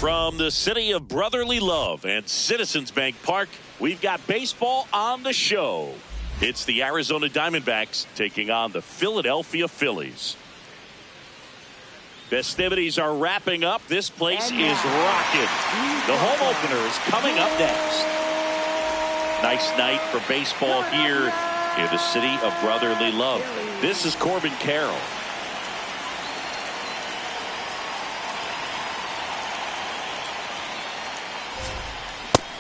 From the city of brotherly love and Citizens Bank Park, we've got baseball on the show. It's the Arizona Diamondbacks taking on the Philadelphia Phillies. Festivities are wrapping up. This place is rocking. The home opener is coming up next. Nice night for baseball here in the city of brotherly love. This is Corbin Carroll.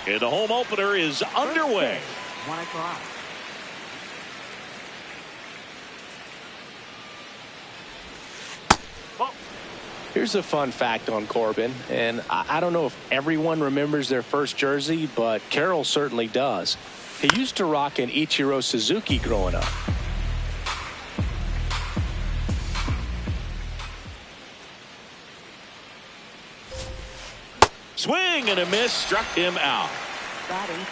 And the home opener is underway. 1 o'clock. Here's a fun fact on Corbin, and I don't know if everyone remembers their first jersey, but Carroll certainly does. He used to rock an Ichiro Suzuki growing up. Swing and a miss, struck him out. Batting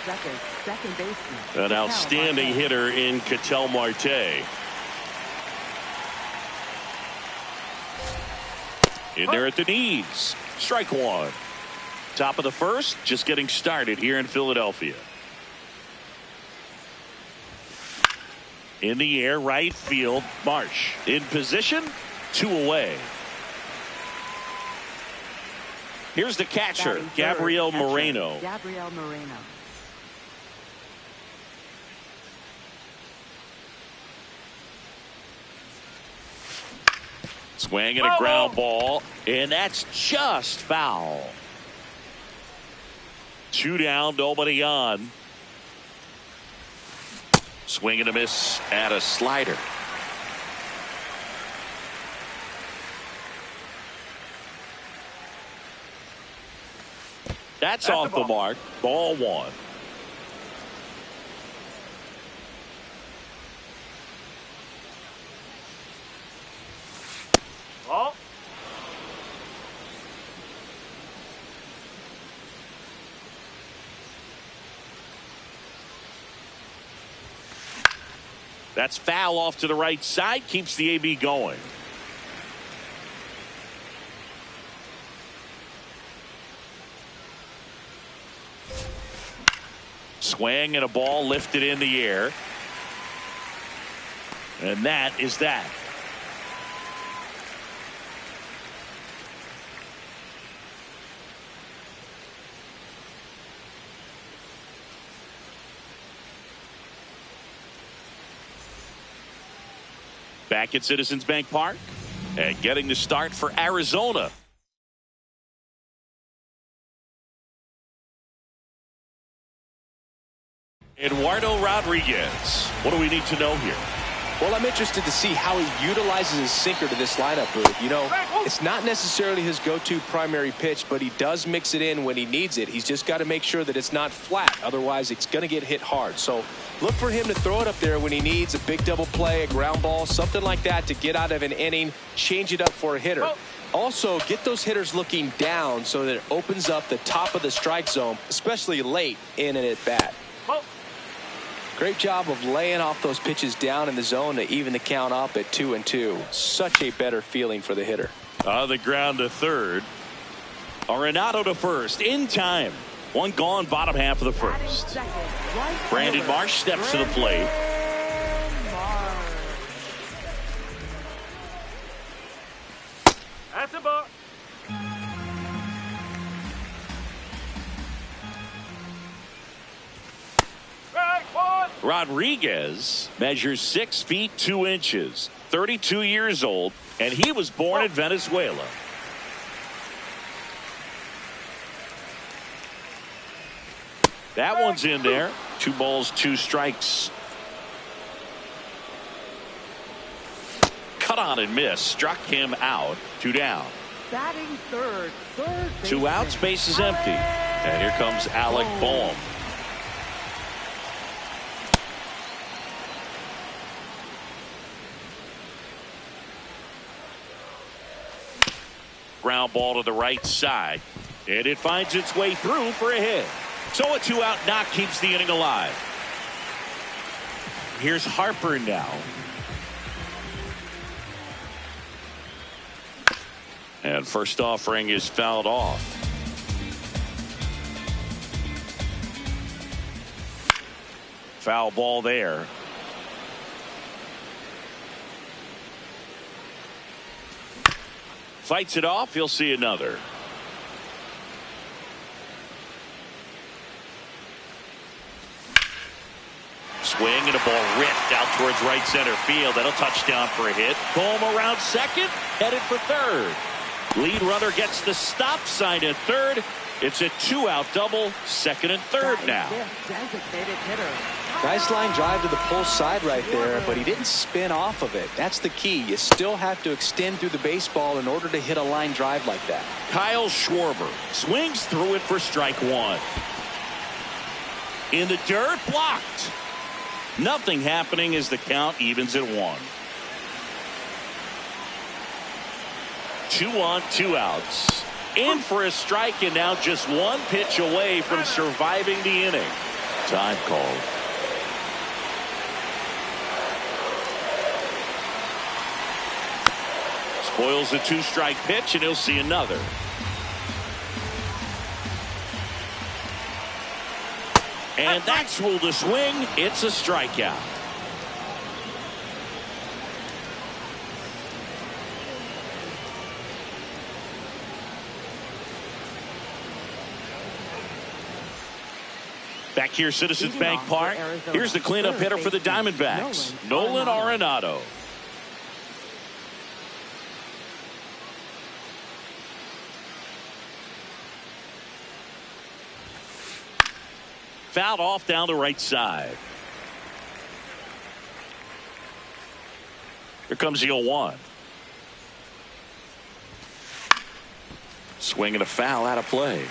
second baseman. An outstanding hitter in Ketel Marte. In there at the knees. Strike one. Top of the first, just getting started here in Philadelphia. In the air, right field, Marsh. In position, 2 away. Here's the catcher, Gabriel Moreno. Gabriel Moreno. Swing and a ground ball, and that's just foul. 2 down, nobody on. Swing and a miss at a slider. That's off the mark. Ball 1. Oh. That's foul off to the right side. Keeps the AB going. Swing and a ball lifted in the air. And that is that. Back at Citizens Bank Park and getting the start for Arizona. Eduardo Rodriguez. What do we need to know here? Well, I'm interested to see how he utilizes his sinker to this lineup, Booth. You know, it's not necessarily his go-to primary pitch, but he does mix it in when he needs it. He's just got to make sure that it's not flat. Otherwise, it's going to get hit hard. So look for him to throw it up there when he needs a big double play, a ground ball, something like that to get out of an inning, change it up for a hitter. Also, get those hitters looking down so that it opens up the top of the strike zone, especially late in an at-bat. Great job of laying off those pitches down in the zone to even the count up at 2-2. Such a better feeling for the hitter. On the ground to third. Arenado to first in time. One gone, bottom half of the first. Brandon Marsh steps to the plate. That's a ball. Rodriguez measures 6 feet 2 inches, 32 years old, and he was born in Venezuela. That one's in there. 2 balls, 2 strikes. Cut on and miss. Struck him out. 2 down. Batting third. 2 outs. Base is empty. And here comes Alec Boehm. Ground ball to the right side. And it finds its way through for a hit. So a 2-out knock keeps the inning alive. Here's Harper now. And first offering is fouled off. Foul ball there. Fights it off. He'll see another. Swing and a ball ripped out towards right center field. That'll touch down for a hit. Boehm around second, headed for third. Lead runner gets the stop sign at third. It's a 2-out double, second and third now. Designated hitter. Nice line drive to the pull side right there, but he didn't spin off of it. That's the key. You still have to extend through the baseball in order to hit a line drive like that. Kyle Schwarber swings through it for strike 1. In the dirt, blocked. Nothing happening as the count evens at 1. 2 on, 2 outs. In for a strike, and now just 1 pitch away from surviving the inning. Time called. Spoils a 2-strike pitch, and he'll see another. And that's ruled a swing. It's a strikeout. Back here, Citizens Bank Park. Here's the cleanup hitter for the Diamondbacks, Nolan Arenado. Fouled off down the right side. Here comes the 0-1. Swing and a foul out of play.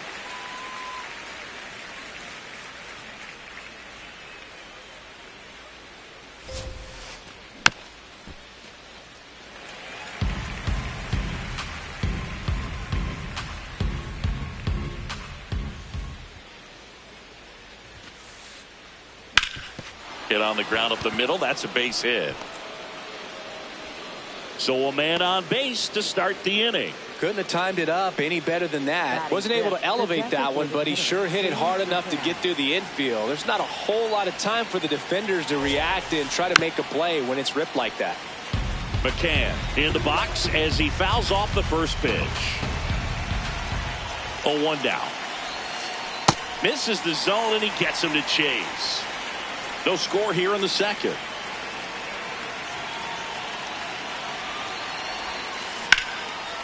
Hit on the ground up the middle. That's a base hit. So a man on base to start the inning. Couldn't have timed it up any better than that. Wasn't able to elevate that one, but he sure hit it hard enough to get through the infield. There's not a whole lot of time for the defenders to react and try to make a play when it's ripped like that. McCann in the box as he fouls off the first pitch. 0-1 down. Misses the zone, and he gets him to chase. No score here in the second.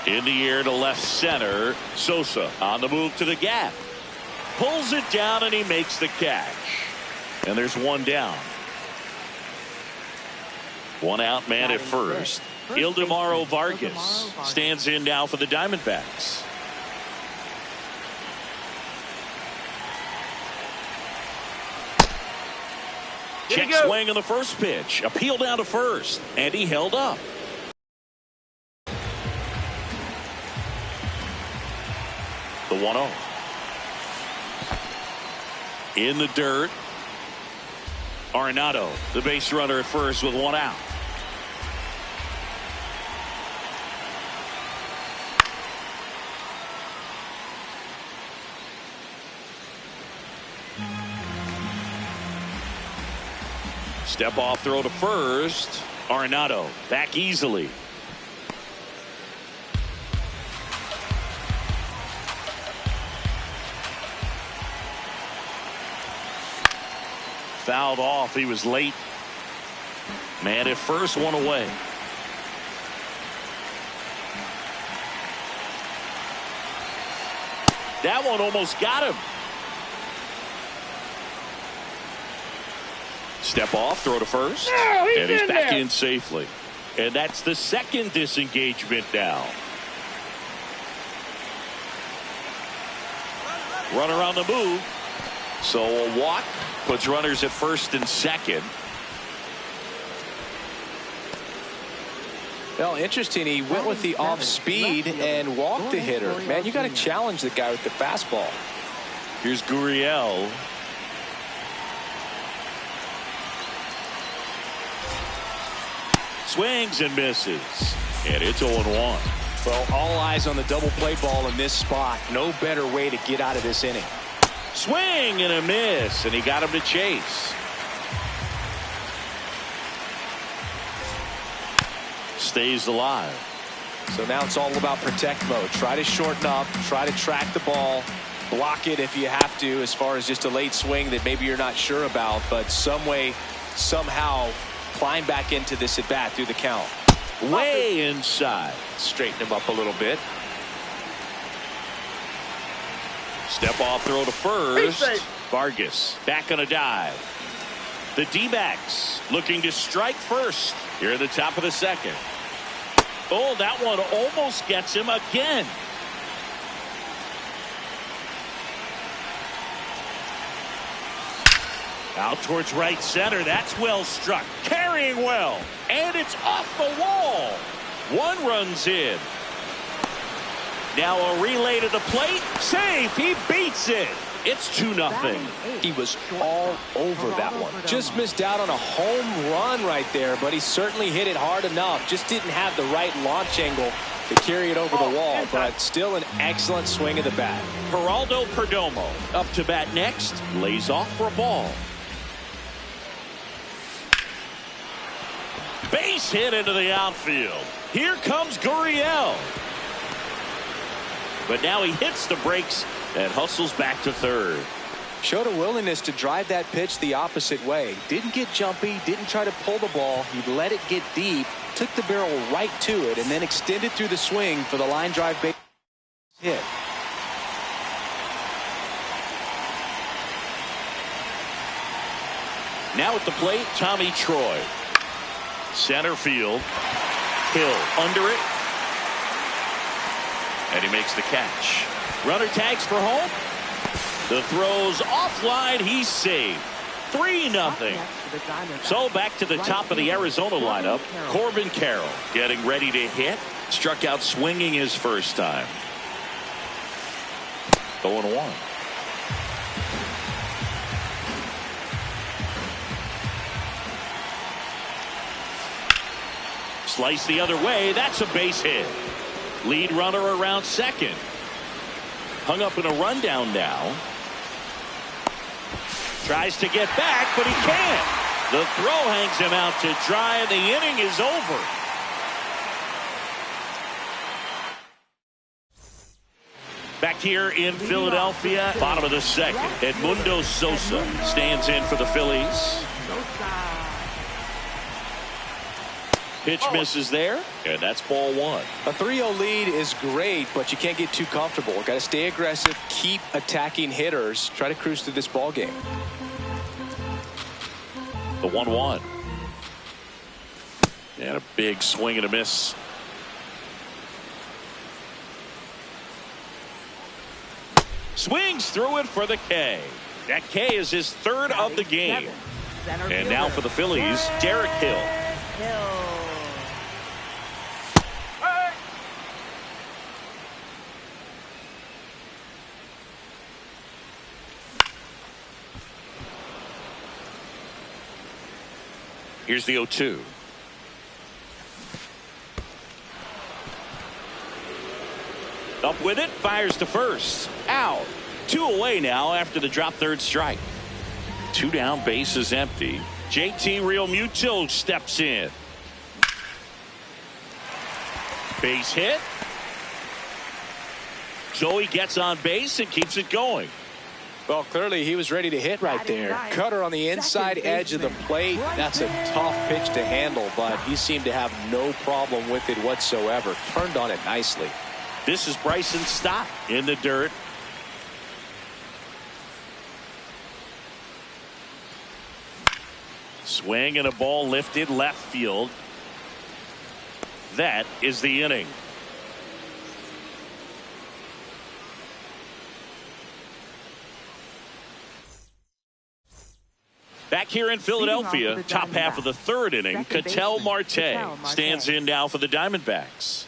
In the air to left center. Sosa on the move to the gap. Pulls it down, and he makes the catch. And there's 1 down. 1 out man at first. Ildemaro Vargas stands in now for the Diamondbacks. Check swing on the first pitch. Appeal down to first. And he held up. The 1-0. In the dirt. Arenado, the base runner at first with one out. Step off throw to first. Arenado back easily. Fouled off. He was late. Man at first, one away. That one almost got him. Step off, throw to first. And he's back in safely. And that's the second disengagement now. Runner on the move. So a walk puts runners at first and second. Well, interesting. He went with the off speed and walked the hitter. Man, you got to challenge the guy with the fastball. Here's Gurriel. Swings and misses. And it's 0-1. Well, all eyes on the double play ball in this spot. No better way to get out of this inning. Swing and a miss, and he got him to chase. Stays alive. So now it's all about protect mode. Try to shorten up, try to track the ball, block it if you have to, as far as just a late swing that maybe you're not sure about, but some way, somehow climb back into this at bat through the count. Way inside. Straighten him up a little bit. Step off throw to first. Vargas back on a dive. The D-backs looking to strike first here at the top of the second. Oh, that one almost gets him again. Out towards right center. That's well struck. Carrying well. And it's off the wall. One runs in. Now a relay to the plate. Safe. He beats it. It's 2-0. He was all over that one. Just missed out on a home run right there, but he certainly hit it hard enough. Just didn't have the right launch angle to carry it over the wall, but still an excellent swing of the bat. Geraldo Perdomo up to bat next. Lays off for a ball. Base hit into the outfield. Here comes Gurriel. But now he hits the brakes and hustles back to third. Showed a willingness to drive that pitch the opposite way. Didn't get jumpy, didn't try to pull the ball. He let it get deep, took the barrel right to it, and then extended through the swing for the line drive base hit. Now at the plate, Tommy Troy. Center field. Hill under it. And he makes the catch. Runner tags for home. The throw's offline. He's saved. 3-0. So back to the top of the Arizona lineup. Corbin Carroll getting ready to hit. Struck out swinging his first time. 0-1. Slice the other way. That's a base hit. Lead runner around second. Hung up in a rundown now. Tries to get back, but he can't. The throw hangs him out to dry, and the inning is over. Back here in Philadelphia, bottom of the second. Edmundo Sosa stands in for the Phillies. Pitch misses there, and that's ball one. A 3-0 lead is great, but you can't get too comfortable. Got to stay aggressive, keep attacking hitters, try to cruise through this ball game. The 1-1. And a big swing and a miss. Swings through it for the K. That K is his third of the game. And now for the Phillies, Derek Hill. Here's the 0-2. Up with it, fires to first. Out. 2 away now after the drop third strike. 2 down, base is empty. JT Realmuto steps in. Base hit. Joey gets on base and keeps it going. Well, clearly he was ready to hit right there. Cutter on the inside edge of the plate. That's a tough pitch to handle, but he seemed to have no problem with it whatsoever. Turned on it nicely. This is Bryson Stott in the dirt. Swing and a ball lifted left field. That is the inning. Back here in Philadelphia, top half of the third inning, Ketel Marte stands in now for the Diamondbacks.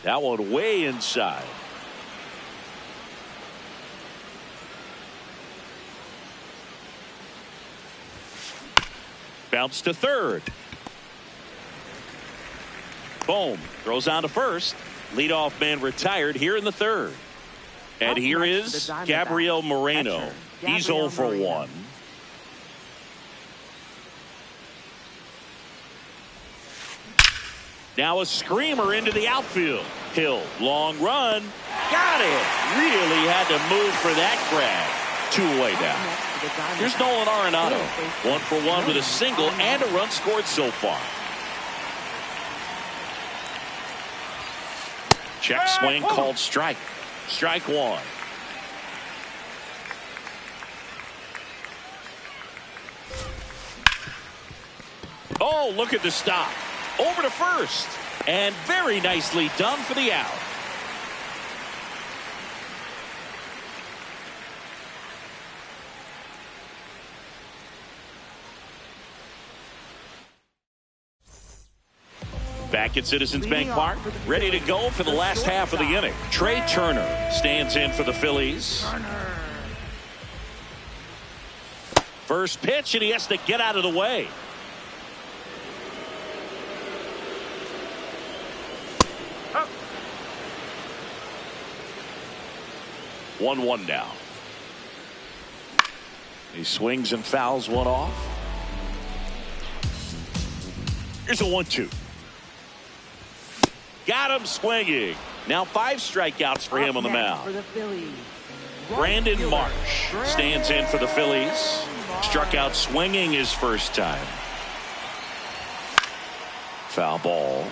That one way inside. Bounce to third. Boom. Throws on to first. Leadoff man retired here in the third. And here is Gabriel Moreno. He's 0 for 1. Now a screamer into the outfield. Hill, long run. Got it. Really had to move for that grab. 2 away now. Here's Nolan Arenado. 1 for 1 with a single and a run scored so far. Check swing called strike. Strike 1. Oh, look at the stop. Over to first. And very nicely done for the out. Back at Citizens Bank Park, ready to go for the last half of the inning. Trey Turner stands in for the Phillies. First pitch, and he has to get out of the way. One now. He swings and fouls one off. Here's a 1-2. Got him swinging. Now 5 strikeouts for him on the mound. Brandon Marsh stands in for the Phillies. Struck out swinging his first time. Foul ball.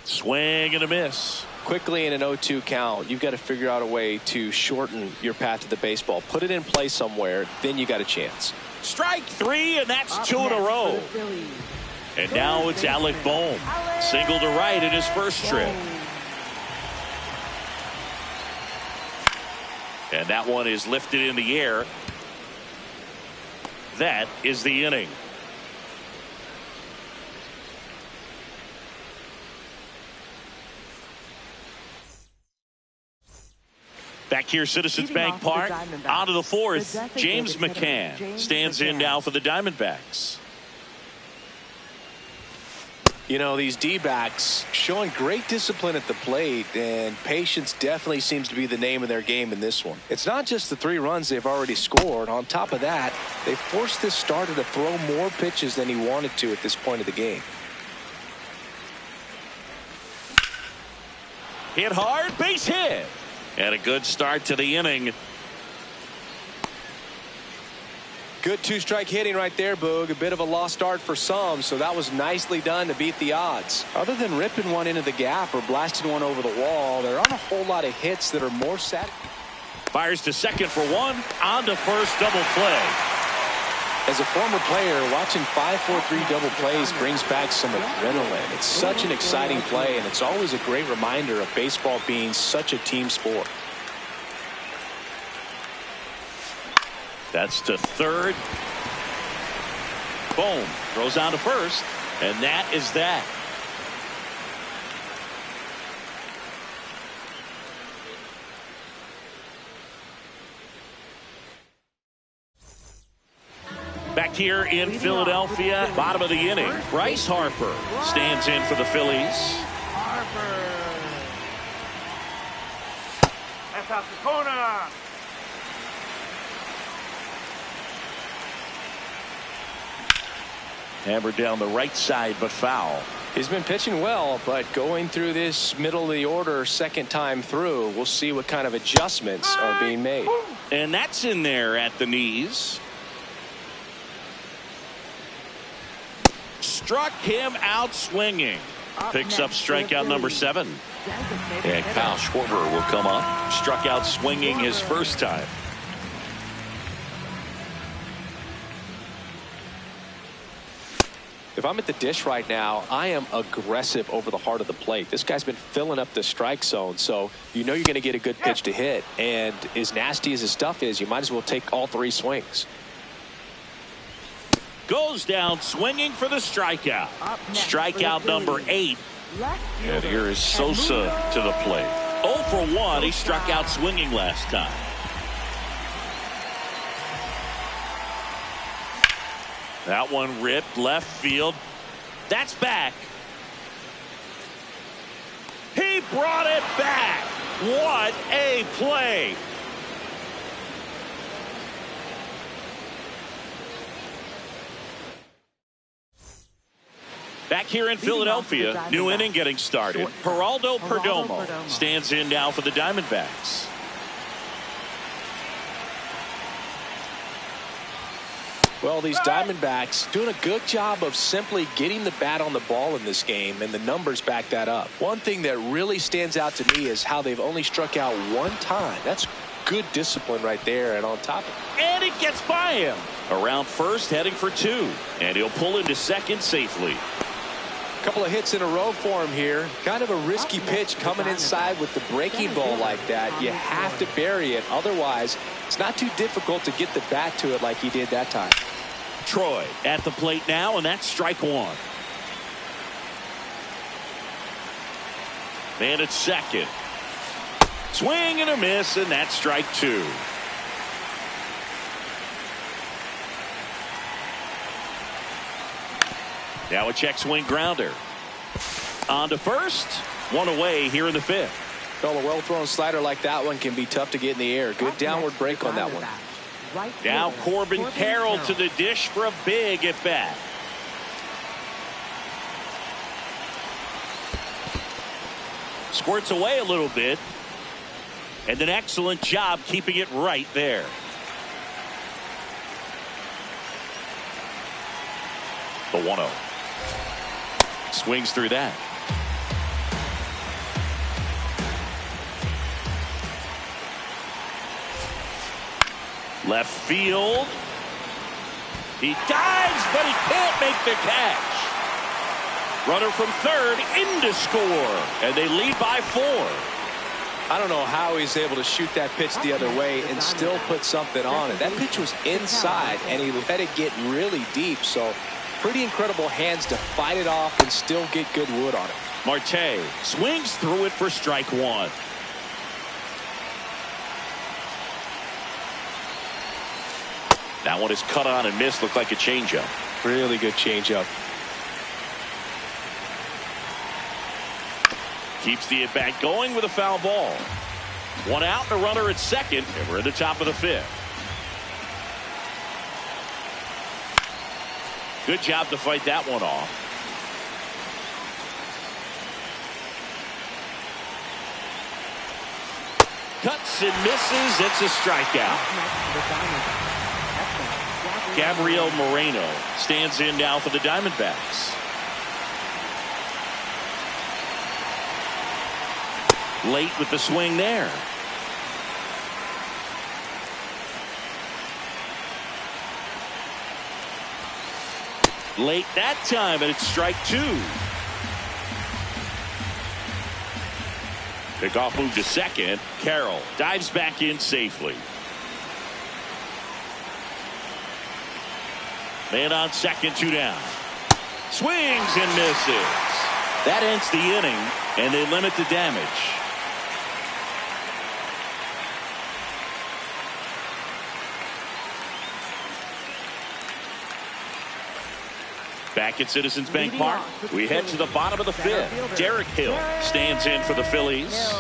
Swing and a miss. Quickly in an 0-2 count, you've got to figure out a way to shorten your path to the baseball. Put it in play somewhere, then you got a chance. Strike 3, and that's 2 in a row. And now it's Alec Bohm. Single to right in his first trip. And that one is lifted in the air. That is the inning. Back here, Citizens Bank Park, out of the fourth, James McCann stands in now for the Diamondbacks. You know, these D-backs showing great discipline at the plate, and patience definitely seems to be the name of their game in this one. It's not just the 3 runs they've already scored. On top of that, they forced this starter to throw more pitches than he wanted to at this point of the game. Hit hard, base hit. And a good start to the inning. Good 2-strike hitting right there, Boog. A bit of a lost start for some, so that was nicely done to beat the odds. Other than ripping one into the gap or blasting one over the wall, there aren't a whole lot of hits that are more satisfying. Fires to second for one. On to first, double play. As a former player, watching 5-4-3 double plays brings back some adrenaline. It's such an exciting play, and it's always a great reminder of baseball being such a team sport. That's to third. Boom. Throws on to first. And that is that. Back here in Philadelphia, bottom of the inning, Bryce Harper stands in for the Phillies. Harper. That's out the corner. Hammered down the right side, but foul. He's been pitching well, but going through this middle of the order second time through, we'll see what kind of adjustments are being made. And that's in there at the knees. Struck him out swinging. Picks up strikeout number 7. And Kyle Schwarber will come up. Struck out swinging his first time. If I'm at the dish right now, I am aggressive over the heart of the plate. This guy's been filling up the strike zone, so you know you're going to get a good pitch to hit. And as nasty as his stuff is, you might as well take all 3 swings. Goes down swinging for the strikeout. Strikeout number 8. And here is Sosa to the plate. 0 for 1. He struck out swinging last time. That one ripped left field. That's back. He brought it back. What a play. Back here in Philadelphia, new inning getting started. Geraldo Perdomo stands in now for the Diamondbacks. Well, these Diamondbacks doing a good job of simply getting the bat on the ball in this game, and the numbers back that up. One thing that really stands out to me is how they've only struck out 1 time. That's good discipline right there, and on top of it. And it gets by him. Around first, heading for 2. And he'll pull into second safely. A couple of hits in a row for him here. Kind of a risky pitch coming inside with the breaking ball like that. You have to bury it. Otherwise, it's not too difficult to get the bat to it like he did that time. Troy at the plate now, and that's strike 1. Man at second. Swing and a miss, and that's strike 2. Now a check swing grounder. On to first. 1 away here in the 5th. Well, a well-thrown slider like that one can be tough to get in the air. Good downward break on that one. Now Corbin Carroll to the dish for a big at bat. Squirts away a little bit. And an excellent job keeping it right there. The 1-0. Swings through that. Left field. He dives, but he can't make the catch. Runner from third in to score, and they lead by 4. I don't know how he's able to shoot that pitch the other way and still put something on it. That pitch was inside, and he let it get really deep. So pretty incredible hands to fight it off and still get good wood on it. Marte swings through it for strike 1. That one is cut on and missed. Looked like a changeup. Really good changeup. Keeps the at-bat going with a foul ball. 1 out and a runner at second, and we're at the top of the 5th. Good job to fight that one off. Cuts and misses. It's a strikeout. Gabriel Moreno stands in now for the Diamondbacks. Late with the swing there. Late that time, and it's strike two. Pickoff move to second. Carroll dives back in safely. Man on second, 2 down. Swings and misses. That ends the inning, and they limit the damage. Back at Citizens Bank Park, we head to the bottom of the fifth. Derek Hill stands in for the Phillies.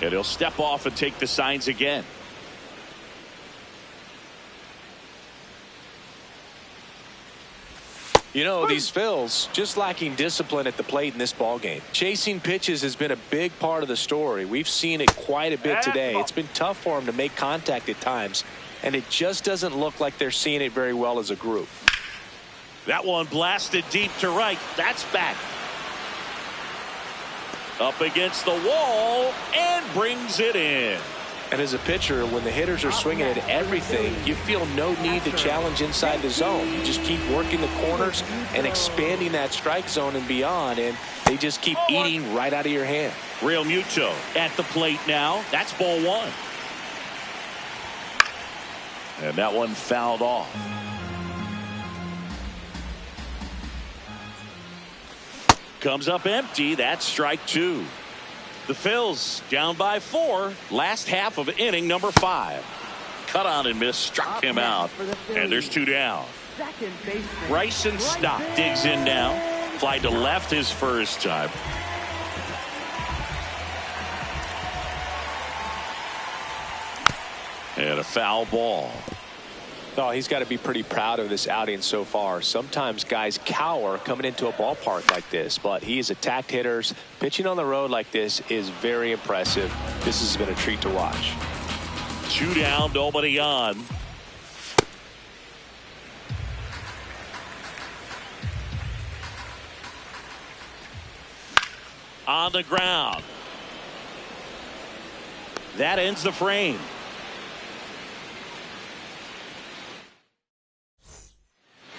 And he'll step off and take the signs again. You know, these Phils just lacking discipline at the plate in this ball game. Chasing pitches has been a big part of the story. We've seen it quite a bit today. It's been tough for them to make contact at times, and it just doesn't look like they're seeing it very well as a group. That one blasted deep to right. That's back. Up against the wall and brings it in. And as a pitcher, when the hitters are swinging at everything, you feel no need to challenge inside the zone. You just keep working the corners and expanding that strike zone and beyond, and they just keep eating right out of your hand. Real Muto at the plate now. That's ball one. And that one fouled off. Comes up empty. That's strike two. The Phils down by 4. Last half of inning number 5. Cut on and miss. Struck him out. And there's 2 down. Bryson Stott digs in now. Fly to left his first time. And a foul ball. Oh, he's got to be pretty proud of this outing so far. Sometimes guys cower coming into a ballpark like this, but he has attacked hitters. Pitching on the road like this is very impressive. This has been a treat to watch. 2 down, nobody on. On the ground. That ends the frame.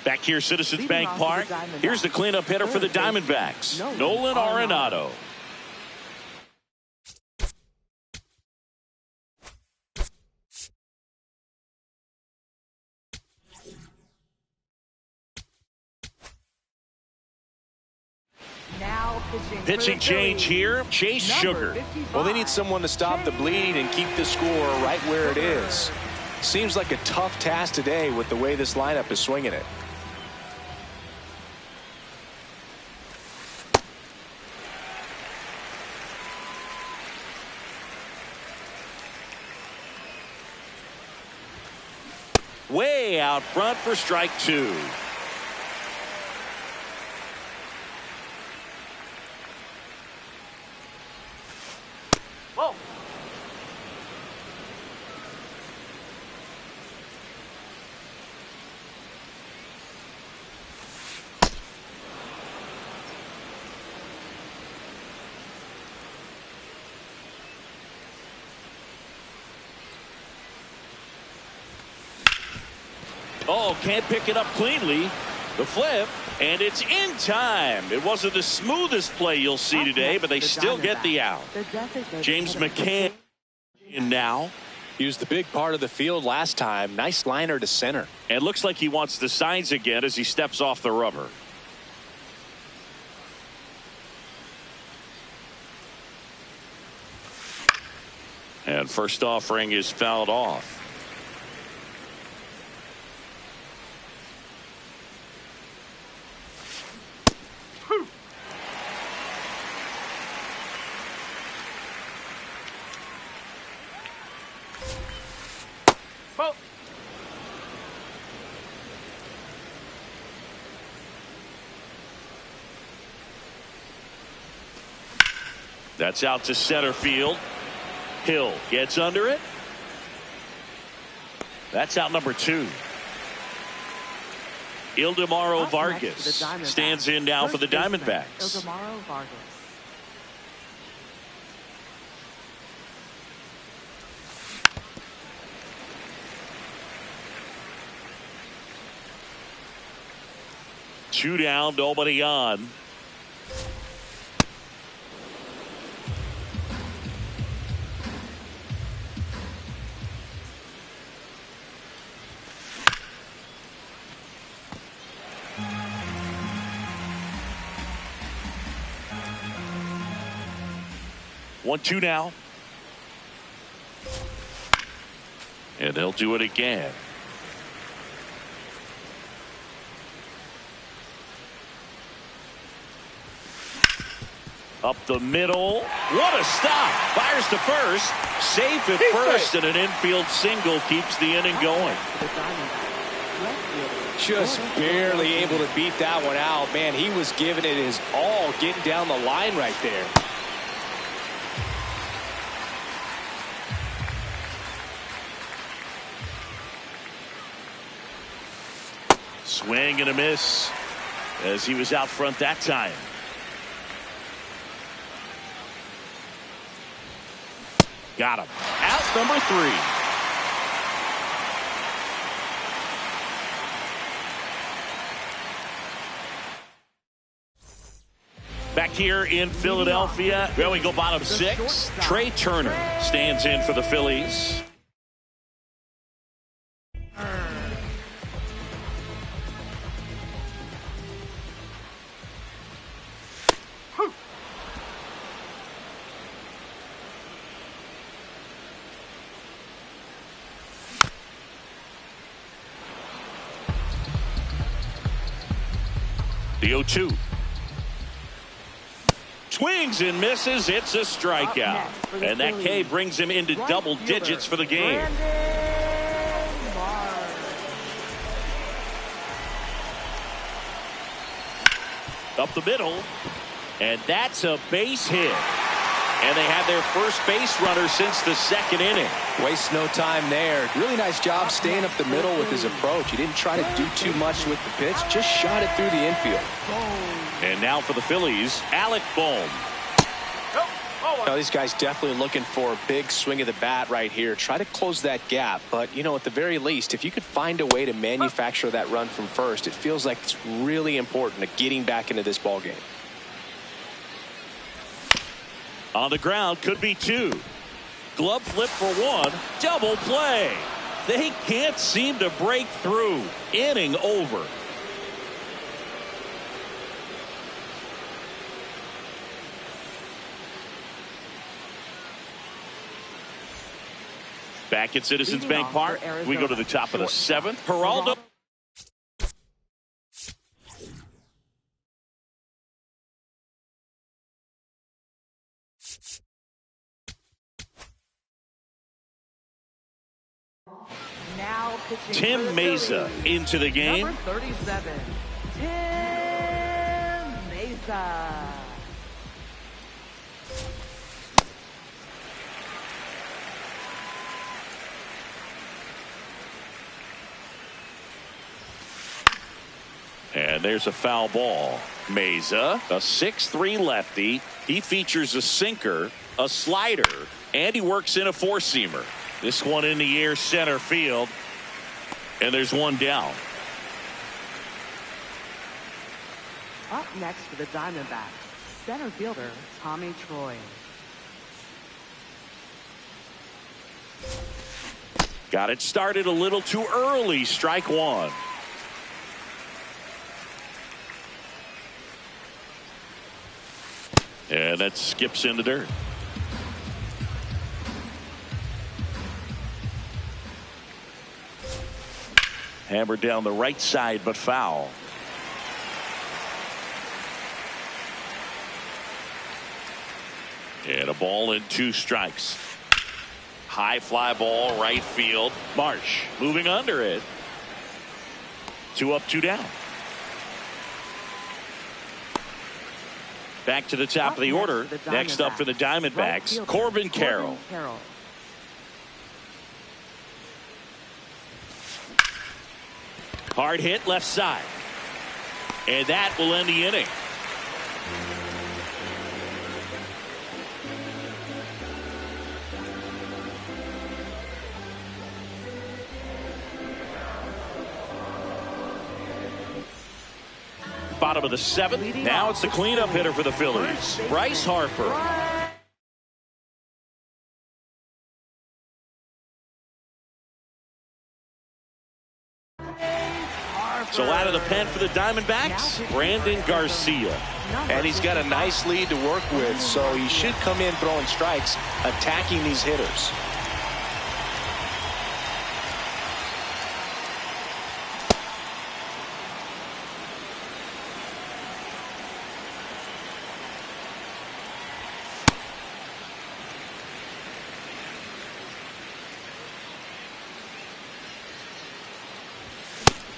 Back here, Citizens Bank Park. Here's the cleanup hitter for the Diamondbacks, Nolan Arenado. Pitching change here, Chase Sugar. Well, they need someone to stop the bleed and keep the score right where it is. Seems like a tough task today with the way this lineup is swinging it. Way out front for strike two. Whoa. Oh, can't pick it up cleanly. The flip, and it's in time. It wasn't the smoothest play you'll see today, but they still get the out. James McCann in now. He was the big part of the field last time. Nice liner to center. And looks like he wants the signs again as he steps off the rubber. And first offering is fouled off. That's out to center field. Hill gets under it. That's out number 2. Ildemaro Vargas stands in now for the Diamondbacks. 2 down, nobody on. One, two now. And they'll do it again. Up the middle. What a stop. Fires to first. Safe at first, and an infield single keeps the inning going. Just barely able to beat that one out. Man, he was giving it his all, getting down the line right there. Swing and a miss as he was out front that time. Got him. Out number 3. Back here in Philadelphia, well, we go bottom 6. Trey Turner stands in for the Phillies. The 0-2. Swings and misses. It's a strikeout. And that K brings him into double digits for the game. Up the middle. And that's a base hit. And they have their first base runner since the 2nd inning. Wastes no time there. Really nice job staying up the middle with his approach. He didn't try to do too much with the pitch. Just shot it through the infield. And now for the Phillies, Alec Bohm. Now, these guys definitely looking for a big swing of the bat right here. Try to close that gap. But, you know, at the very least, if you could find a way to manufacture that run from first, it feels like it's really important to getting back into this ball game. On the ground, could be 2. Glove flip for 1. Double play. They can't seem to break through. Inning over. Back at Citizens Bank Park, we go to the top of the 7th. Geraldo. Now Tim Mesa into the game. Number 37, Tim Mesa. And there's a foul ball. Mesa, a 6'3" lefty. He features a sinker, a slider, and he works in a 4-seamer. This one in the air center field. And there's one down. Up next for the Diamondbacks, center fielder Tommy Troy. Got it started a little too early. Strike 1. And that skips in the dirt. Hammered down the right side, but foul. And a ball and 2 strikes. High fly ball, right field. Marsh moving under it. 2 up, 2 down. Back to the top of the order. Next up for the Diamondbacks, Corbin Carroll. Hard hit left side. And that will end the inning. Bottom of the 7th. Now it's the cleanup hitter for the Phillies, Bryce Harper. So out of the pen for the Diamondbacks, Brandon Garcia. And he's got a nice lead to work with, so he should come in throwing strikes, attacking these hitters.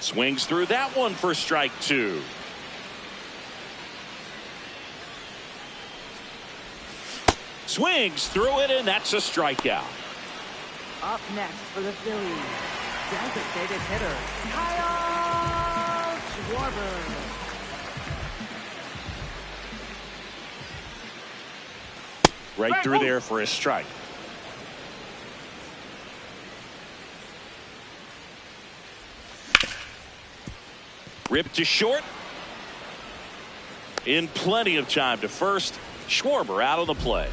Swings through that one for strike 2. Swings through it, and that's a strikeout. Up next for the Phillies, designated hitter, Kyle Schwarber. Right through there for a strike. Ripped to short. In plenty of time to first. Schwarber out on the play.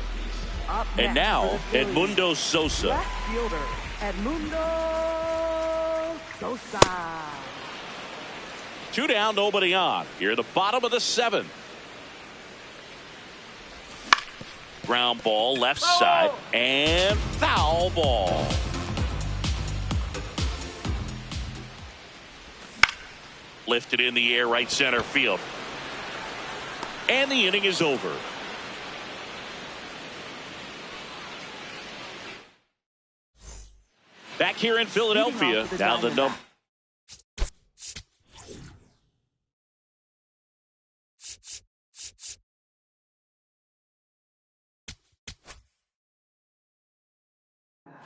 And now, Edmundo Sosa. Left fielder, Edmundo Sosa. 2 down, nobody on. Here at the bottom of the 7th. Ground ball, left side, and foul ball. Lifted in the air, right center field. And the inning is over. Back here in Philadelphia, now the number.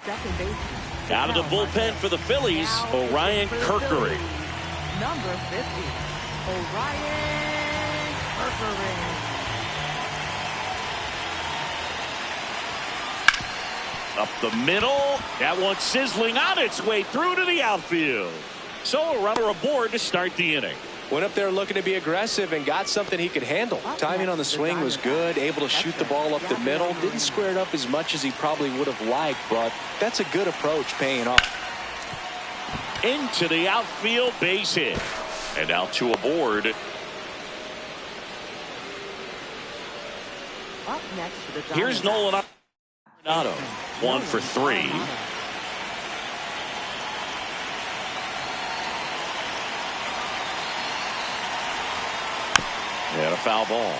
Second baseman. Out of the bullpen for the Phillies, Orion Kerkering. Number 50, Orion Kerkering. Up the middle. That one sizzling on its way through to the outfield. So a runner aboard to start the inning. Went up there looking to be aggressive and got something he could handle. Timing on the swing was good, able to shoot the ball up the middle. Didn't square it up as much as he probably would have liked, but that's a good approach, paying off. Into the outfield, base hit. And now 2 aboard. Up next for the Here's Nolan Arenado. 1 for 3. And a foul ball.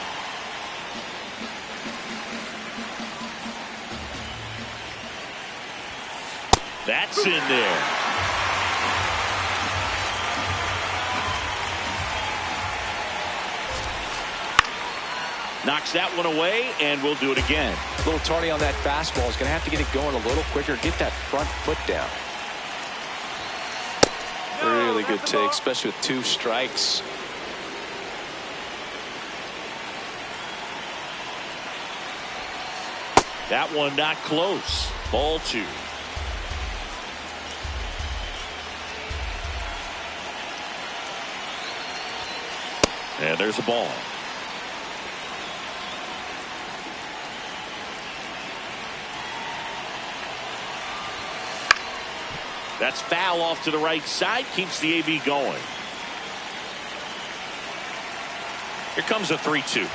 That's in there. Knocks that one away, and we'll do it again. A little tardy on that fastball. Is going to have to get it going a little quicker. Get that front foot down. Really good take, especially with 2 strikes. That one not close. Ball 2. And there's a ball. That's foul off to the right side. Keeps the AB going. Here comes a 3-2.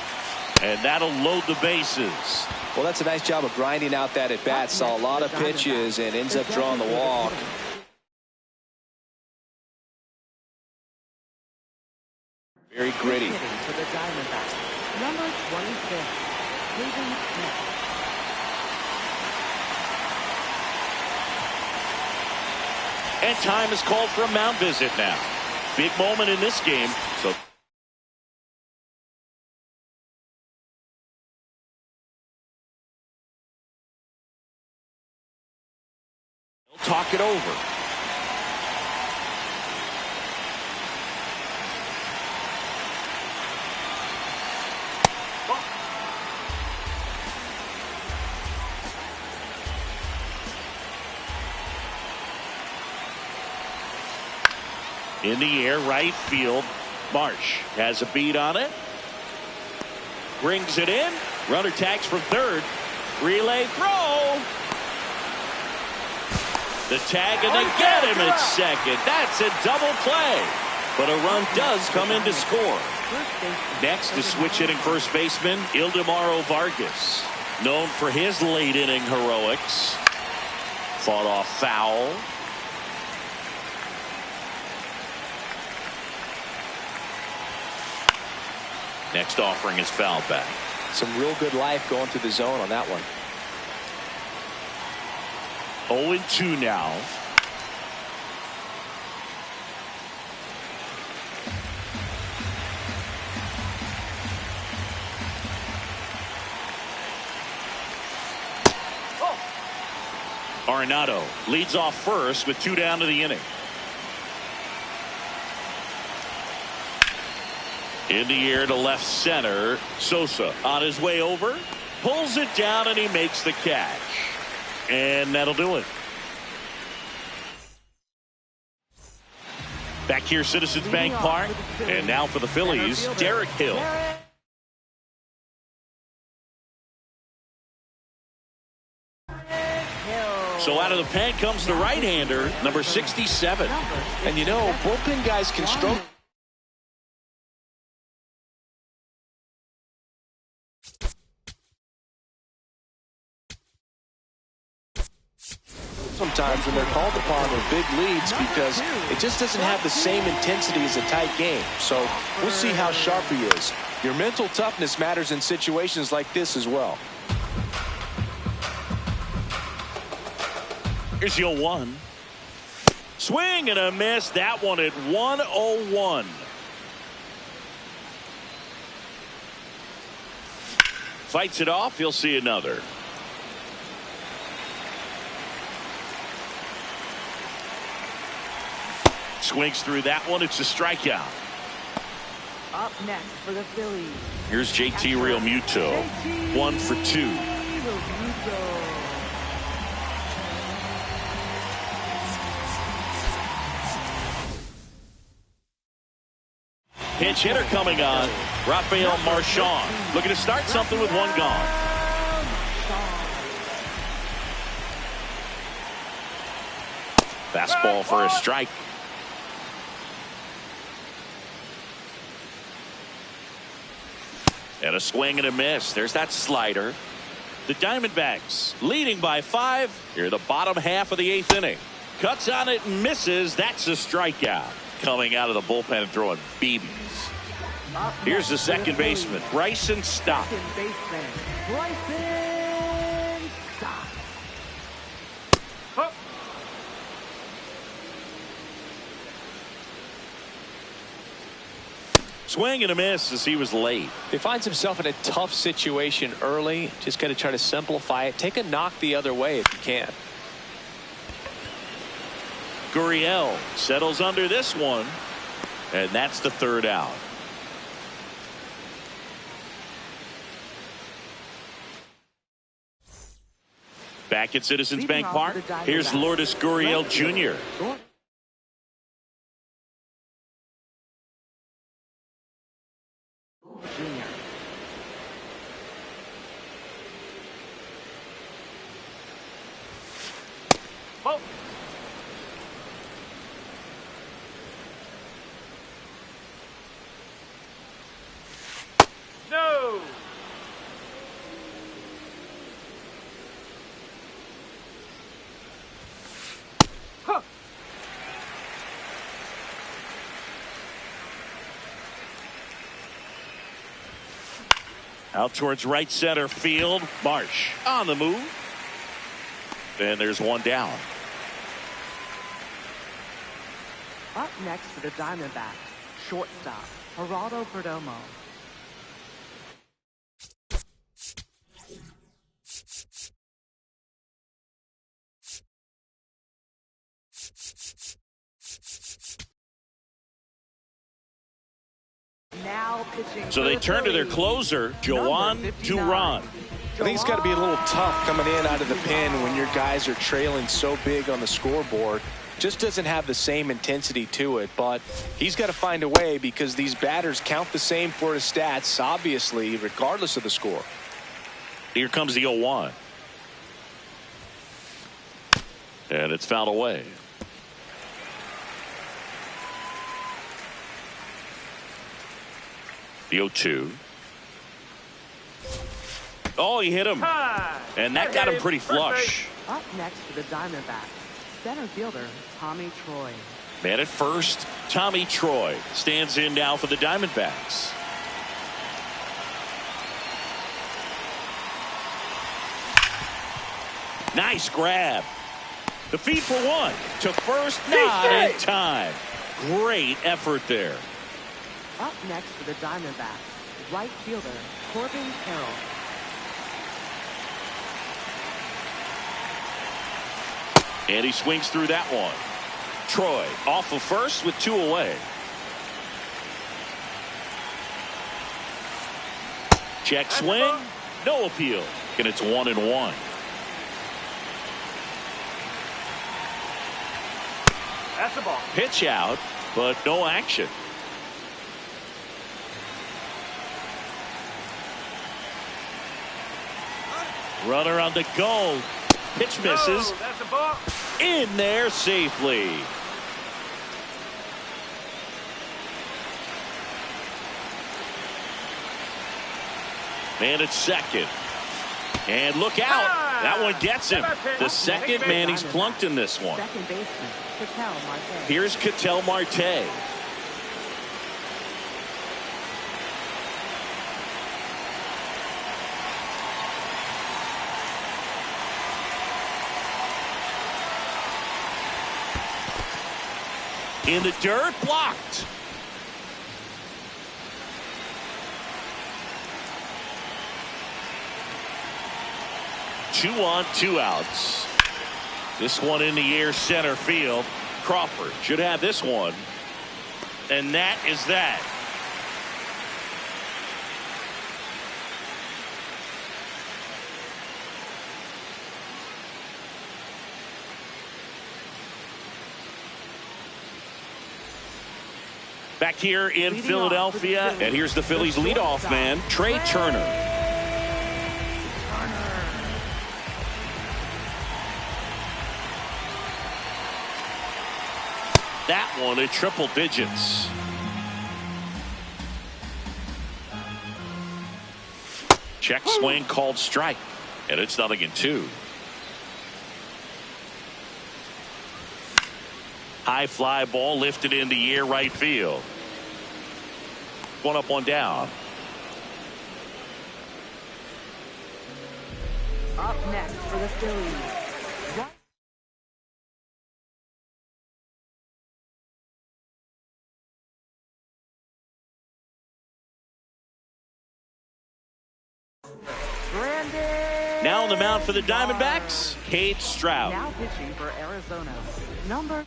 And that'll load the bases. Well, that's a nice job of grinding out that at bat. Saw a lot of pitches and ends up drawing the walk. Very gritty. For the Diamondbacks, number 26, Hayden Smith. And time is called for a mound visit now. Big moment in this game. So they'll talk it over. In the air, right field. Marsh has a beat on it. Brings it in. Runner tags from third. Relay throw. The tag, and they get him at second. That's a double play. But a run does come in to score. Next, the switch hitting first baseman, Ildemaro Vargas. Known for his late inning heroics. Fought off foul. Next offering is foul back. Some real good life going through the zone on that one. 0-2 now. Arenado leads off first with 2 down to the inning. In the air to left center. Sosa on his way over. Pulls it down and he makes the catch. And that'll do it. Back here, Citizens Bank Park. And now for the Phillies, Derek Hill. So out of the pen comes the right-hander, number 67. And you know, bullpen guys can struggle. Sometimes when they're called upon with big leads because it just doesn't have the same intensity as a tight game. So we'll see how sharp he is. Your mental toughness matters in situations like this as well. Here's the 0-1. Swing and a miss. That one at 101. Fights it off. He'll see another. Swings through that one. It's a strikeout. Up next for the Phillies. Here's JT Realmuto. 1 for 2. Pinch hitter coming on. Rafael Marchand looking to start something with 1 gone. Fastball for a strike. And a swing and a miss. There's that slider. The Diamondbacks leading by 5 here the bottom half of the 8th inning. Cuts on it and misses. That's a strikeout. Coming out of the bullpen and throwing BBs. Here's the second baseman, Bryson Stott. Swing and a miss as he was late. He finds himself in a tough situation early. Just got to try to simplify it. Take a knock the other way if you can. Gurriel settles under this one, and that's the 3rd out. Back at Citizens Bank Park, here's Lourdes Gurriel Jr. No. Huh. Out towards right center field. Marsh on the move. And there's 1 down. Up next for the Diamondbacks, shortstop, Geraldo Perdomo. Now pitching. So they turn to their closer, Joan Duran. I think it's got to be a little tough coming in out of the pen when your guys are trailing so big on the scoreboard. Just doesn't have the same intensity to it, but he's got to find a way because these batters count the same for his stats, obviously, regardless of the score. Here comes the 0-1. And it's fouled away. The 0-2. Oh, he hit him. And that got him pretty flush. Up next for the Diamondbacks, center fielder Tommy Troy. Man at first, Tommy Troy stands in now for the Diamondbacks. Nice grab. The feed for one. To first, not in time. Great effort there. Up next for the Diamondbacks, right fielder Corbin Carroll. And he swings through that one. Troy off of first with 2 away. Check swing. No appeal. And it's 1-1. That's the ball. Pitch out, but no action. Runner on the go. Pitch misses. That's a ball. In there safely. Man at second. And look out. That one gets him. The second man he's plunked in this one. Second baseman Ketel Marte. Here's Ketel Marte. In the dirt, blocked. Two on, 2 outs. This one in the air, center field. Crawford should have this one. And that is that. Back here in Philadelphia, and here's the Phillies leadoff man, Trey Turner. That one at triple digits. Check swing called strike, and it's 0-2. High fly ball lifted in the air, right field. One up, one down. Up next for the Phillies. Right. Brandon. Now on the mound for the Diamondbacks, Cade Stroud. Now pitching for Arizona, number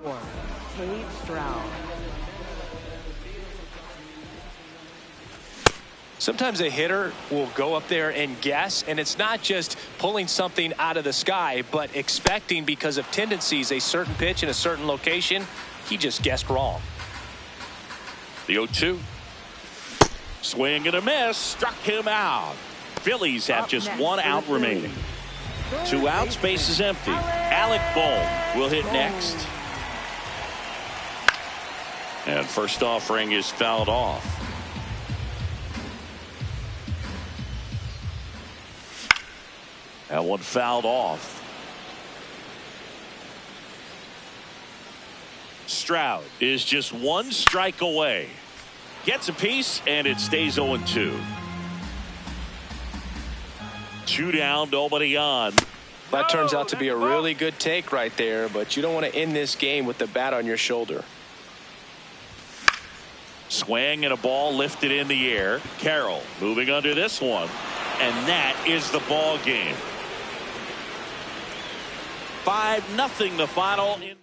4, Cade Stroud. Sometimes a hitter will go up there and guess, and it's not just pulling something out of the sky, but expecting because of tendencies a certain pitch in a certain location. He just guessed wrong. The 0-2. Swing and a miss. Struck him out. Phillies have just 1 out remaining. 2 outs, base is empty. Alec Bohm will hit next. And first offering is fouled off. That one fouled off. Stroud is just 1 strike away. Gets a piece, and it stays 0-2. 2 down, nobody on. That turns out to be a really good take right there, but you don't want to end this game with the bat on your shoulder. Swing and a ball lifted in the air. Carroll moving under this one, and that is the ball game. 5-0 the final in this.